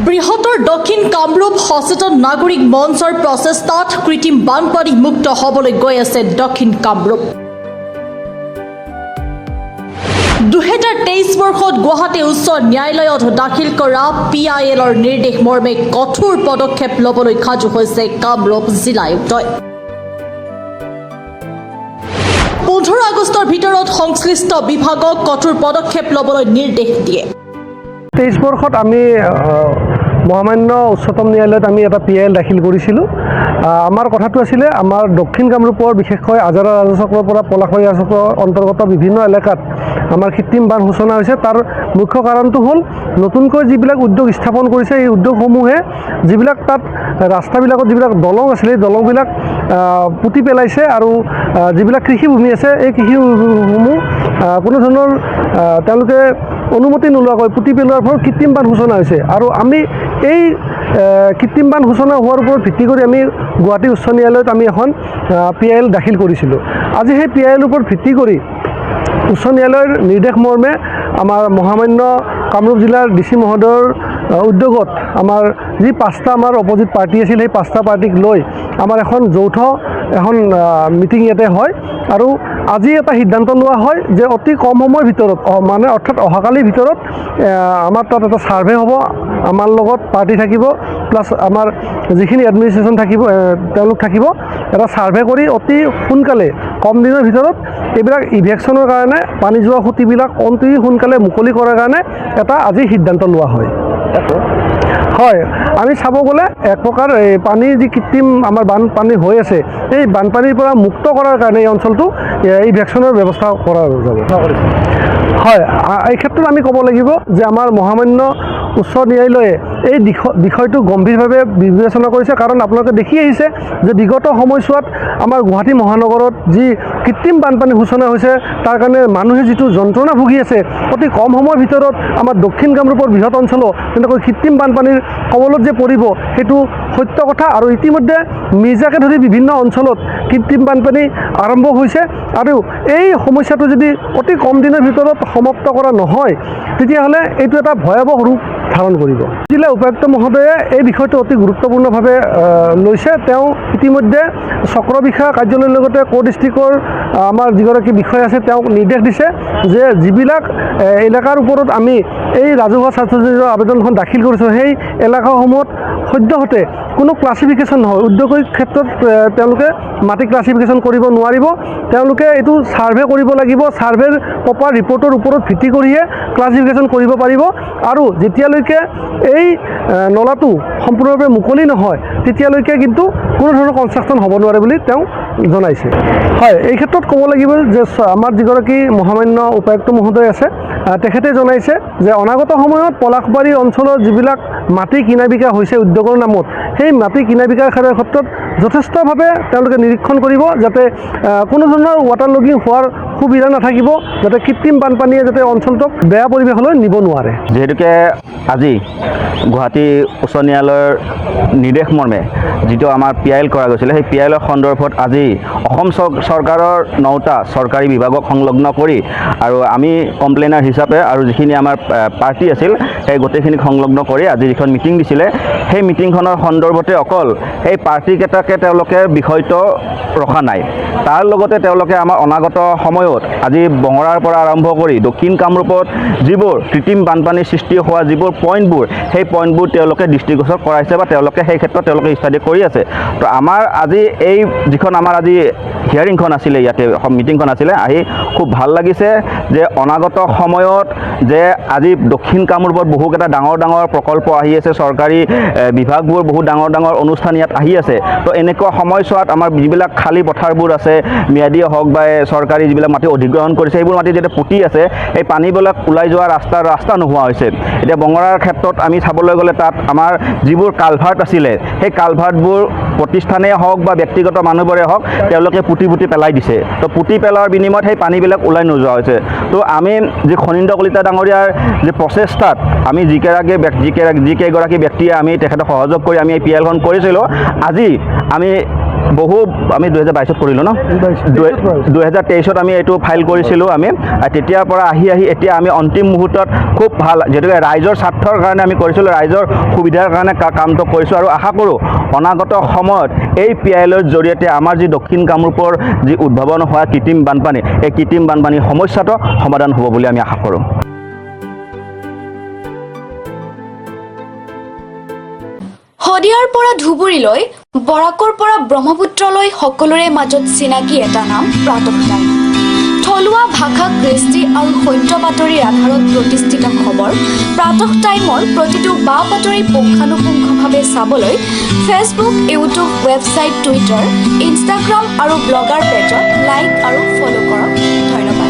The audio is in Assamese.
বৃহত্তৰ দক্ষিণ কামৰূপ সচেতন নাগৰিক মঞ্চৰ প্ৰচেষ্টাত কৃত্ৰিম বানপানী মুক্ত হ'বলৈ গৈ আছে দক্ষিণ কামৰূপ। 2023 বৰ্ষত গুৱাহাটী উচ্চ ন্যায়ালয়ত দাখিল কৰা PILৰ নিৰ্দেশ মৰ্মে কঠোৰ পদক্ষেপ ল'বলৈ সাজু হৈছে কামৰূপ জিলা আয়ুক্তই। 15 আগষ্টৰ ভিতৰত সংশ্লিষ্ট বিভাগক কঠোৰ পদক্ষেপ ল'বলৈ নিৰ্দেশ দিয়ে। 23 বৰ্ষত আমি মহামান্য উচ্চতম ন্যায়ালয়ত আমি এটা PIL দাখিল কৰিছিলোঁ। আমাৰ কথাটো আছিলে আমাৰ দক্ষিণ কামৰূপৰ বিশেষকৈ আজাৰা ৰাজচক্ৰৰ পৰা পলাশবাৰী ৰাজচক্ৰৰ অন্তৰ্গত বিভিন্ন এলেকাত আমাৰ কৃত্ৰিম বান সূচনা হৈছে। তাৰ মুখ্য কাৰণটো হ'ল নতুনকৈ যিবিলাক উদ্যোগ স্থাপন কৰিছে এই উদ্যোগসমূহে যিবিলাক তাত ৰাস্তাবিলাকত যিবিলাক দলং আছিলে এই দলংবিলাক পুতি পেলাইছে আৰু যিবিলাক কৃষিভূমি আছে এই কৃষিভূমিসমূহ কোনো ধৰণৰ তেওঁলোকে অনুমতি নোলোৱাকৈ পুতি পেলোৱাৰ ফলত কৃত্ৰিম বান সূচনা হৈছে। আৰু আমি এই কৃত্ৰিম বান সূচনা হোৱাৰ ওপৰত ভিত্তি কৰি আমি গুৱাহাটী উচ্চ ন্যায়ালয়ত আমি এখন PIL দাখিল কৰিছিলোঁ। আজি সেই PILৰ ওপৰত ভিত্তি কৰি উচ্চ ন্যায়ালয়ৰ নিৰ্দেশ মৰ্মে আমাৰ মহামান্য কামৰূপ জিলাৰ DC মহোদয়ৰ উদ্যোগত আমাৰ যি 5টা আমাৰ অপজিট পাৰ্টি আছিল সেই 5টা পাৰ্টিক লৈ আমাৰ এখন যৌথ মিটিং ইয়াতে হয় আৰু আজি এটা সিদ্ধান্ত লোৱা হয় যে অতি কম সময়ৰ ভিতৰত মানে অৰ্থাৎ অহাকালিৰ ভিতৰত আমাৰ তাত এটা ছাৰ্ভে হ'ব, আমাৰ লগত পাৰ্টি থাকিব প্লাছ আমাৰ যিখিনি এডমিনিষ্ট্ৰেশ্যন থাকিব তেওঁলোক থাকিব, এটা ছাৰ্ভে কৰি অতি সোনকালে কম দিনৰ ভিতৰত এইবিলাক ইভেকশ্যনৰ কাৰণে পানী যোৱা খুঁটিবিলাক অতি সোনকালে মুকলি কৰাৰ কাৰণে এটা আজি সিদ্ধান্ত লোৱা হয়। হয়, আমি চাব গ'লে এক প্ৰকাৰ এই পানীৰ যি কৃত্ৰিম আমাৰ বানপানী হৈ আছে এই বানপানীৰ পৰা মুক্ত কৰাৰ কাৰণে এই অঞ্চলটো ইভেকশ্যনৰ ব্যৱস্থা কৰা যাব। হয়, এই ক্ষেত্ৰত আমি ক'ব লাগিব যে আমাৰ মহামান্য উচ্চ ন্যায়ালয়ে এই বিষয়টো গম্ভীৰভাৱে বিবেচনা কৰিছে। কাৰণ আপোনালোকে দেখি আহিছে যে বিগত সময়ছোৱাত আমাৰ গুৱাহাটী মহানগৰত যি কৃত্ৰিম বানপানী সূচনা হৈছে তাৰ কাৰণে মানুহে যিটো যন্ত্ৰণা ভুগি আছে অতি কম সময়ৰ ভিতৰত আমাৰ দক্ষিণ কামৰূপৰ বৃহৎ অঞ্চলত তেনেকৈ কৃত্ৰিম বানপানীৰ কবলত যে পৰিব সেইটো সত্য কথা। আৰু ইতিমধ্যে মিৰ্জাকে ধৰি বিভিন্ন অঞ্চলত কৃত্ৰিম বানপানী আৰম্ভ হৈছে আৰু এই সমস্যাটো যদি অতি কম দিনৰ ভিতৰত সমাপ্ত কৰা নহয় তেতিয়াহ'লে এইটো এটা ভয়াৱহ ৰূপ ধাৰণ কৰিব। জিলা উপায়ুক্ত মহোদয়ে এই বিষয়টো অতি গুৰুত্বপূৰ্ণভাৱে লৈছে। তেওঁ ইতিমধ্যে চক্ৰ বিষয়া কাৰ্যালয়ৰ লগতে ডিষ্ট্ৰিক্টৰ আমাৰ যিগৰাকী বিষয়া আছে তেওঁক নিৰ্দেশ দিছে যে যিবিলাক এলেকাৰ ওপৰত আমি এই ৰাজহুৱা স্বাৰ্থজড়িত আবেদনখন দাখিল কৰিছোঁ সেই এলেকাসমূহত সদ্যহতে কোনো ক্লাছিফিকেশ্যন নহয়, উদ্যোগিক ক্ষেত্ৰত তেওঁলোকে মাটি ক্লাছিফিকেশ্যন কৰিব নোৱাৰিব। তেওঁলোকে এইটো ছাৰ্ভে কৰিব লাগিব, ছাৰ্ভেৰ প্ৰপাৰ ৰিপৰ্টৰ ওপৰত ভিত্তি কৰিহে ক্লাছিফিকেশ্যন কৰিব পাৰিব। আৰু যেতিয়ালৈকে এই নলাটো সম্পূৰ্ণভাৱে মুকলি নহয় তেতিয়ালৈকে কিন্তু কোনো ধৰণৰ কনষ্ট্ৰাকশ্যন হ'ব নোৱাৰে বুলি তেওঁ জনাইছে। হয়, এই ক্ষেত্ৰত ক'ব লাগিব যে আমাৰ যিগৰাকী মহামান্য উপায়ুক্ত মহোদয় আছে তেখেতে জনাইছে যে অনাগত সময়ত পলাশবাৰী অঞ্চলৰ যিবিলাক মাটি কিনা বিকা হৈছে উদ্যোগৰ নামত সেই মাটি কিনা বিকাৰ ক্ষেত্ৰত যথেষ্টভাৱে তেওঁলোকে নিৰীক্ষণ কৰিব যাতে কোনো ধৰণৰ ৱাটাৰ লগিং হোৱাৰ সুবিধা নাথাকিব, যাতে কৃত্ৰিম বানপানীয়ে যাতে অঞ্চলটোক বেয়া পৰিৱেশলৈ নিব নোৱাৰে। যিহেতুকে আজি গুৱাহাটী উচ্চ ন্যায়ালয়ৰ নিৰ্দেশ মৰ্মে যিটো আমাৰ PIL কৰা গৈছিলে সেই PILৰ সন্দৰ্ভত আজি অসম চৰকাৰৰ 9টা চৰকাৰী বিভাগক সংলগ্ন কৰি আৰু আমি কমপ্লেইনাৰ হিচাপে আৰু যিখিনি আমাৰ পাৰ্টি আছিল সেই গোটেইখিনিক সংলগ্ন কৰি আজি যিখন মিটিং দিছিলে সেই মিটিংখনৰ সন্দৰ্ভতে অকল সেই পাৰ্টিকেইটাকে তেওঁলোকে বিষয়টো ৰখা নাই, তাৰ লগতে তেওঁলোকে আমাৰ অনাগত সময়ত আজি বঙৰাৰ পৰা আৰম্ভ কৰি দক্ষিণ কামৰূপত যিবোৰ কৃত্ৰিম বানপানীৰ সৃষ্টি হোৱা যিবোৰ পইণ্টবোৰ সেই পইণ্টবোৰ তেওঁলোকে দৃষ্টিগোচৰ কৰাইছে বা তেওঁলোকে সেই ক্ষেত্ৰত তেওঁলোকে ষ্টাডি কৰি আছে। তো আমাৰ আজি এই যিখন আমাৰ আজি হিয়াৰিংখন আছিলে ইয়াতে মিটিংখন আছিলে আহি খুব ভাল লাগিছে যে অনাগত সময়ত যে আজি দক্ষিণ কামৰূপত বহুকেইটা ডাঙৰ ডাঙৰ প্ৰকল্প আহি আছে, চৰকাৰী বিভাগবোৰ বহুত ডাঙৰ ডাঙৰ অনুষ্ঠান ইয়াত আহি আছে। তো এনেকুৱা সময়ছোৱাত আমাৰ যিবিলাক খালী পথাৰবোৰ আছে ম্যাদী হওক বা চৰকাৰী যিবিলাক মাটি অধিগ্ৰহণ কৰিছে সেইবোৰ মাটি যেতিয়া পুতি আছে এই পানীবিলাক ওলাই যোৱা ৰাস্তা নোহোৱা হৈছে। এতিয়া বঙৰাৰ ক্ষেত্ৰত আমি চাবলৈ গ'লে তাত আমাৰ যিবোৰ কালভাৰ্ট আছিলে সেই কালভাৰ্টবোৰ প্ৰতিষ্ঠানেই হওক বা ব্যক্তিগত মানুহবোৰে হওক তেওঁলোকে পুতি পেলাই দিছে। তো পুতি পেলোৱাৰ বিনিময়ত সেই পানীবিলাক ওলাই নোযোৱা হৈছে। তো আমি যি খনীন্দ্ৰ কলিতা ডাঙৰীয়াৰ যি প্ৰচেষ্টাত আমি যিকেইগৰাকী ব্যক্তিয়ে আমি তেখেতক সহযোগ কৰি আমি এই PILখন কৰিছিলোঁ, আজি আমি বহু আমি 2022 কৰিলোঁ ন 2023 আমি এইটো ফাইল কৰিছিলোঁ আমি তেতিয়াৰ পৰা আহি এতিয়া আমি অন্তিম মুহূৰ্তত খুব ভাল যিহেতুকে ৰাইজৰ স্বাৰ্থৰ কাৰণে আমি কৰিছিলোঁ ৰাইজৰ সুবিধাৰ কাৰণে কামটো কৰিছোঁ আৰু আশা কৰোঁ অনাগত সময়ত এই PILৰ জৰিয়তে আমাৰ যি দক্ষিণ কামৰূপৰ যি উদ্ভাৱন হোৱা কৃত্ৰিম বানপানী এই কৃত্ৰিম বানপানীৰ সমস্যাটো সমাধান হ'ব বুলি আমি আশা কৰোঁ। শদিয়াৰ পৰা ধুবুৰীলৈ বৰাকৰ পৰা ব্ৰহ্মপুত্ৰলৈ সকলোৰে মাজত চিনাকি এটা নাম প্ৰাতঃ টাইম। থলুৱা ভাষা কৃষ্টি আৰু সত্য বাতৰিৰ আধাৰত প্ৰতিষ্ঠিত খবৰ প্ৰাতঃ টাইমৰ প্ৰতিটো বা বাতৰি পুংখানুপুংখভাৱে চাবলৈ Facebook, YouTube, website, Twitter, Instagram আৰু ব্লগাৰ পেজত লাইক আৰু ফ'ল' কৰক। ধন্যবাদ।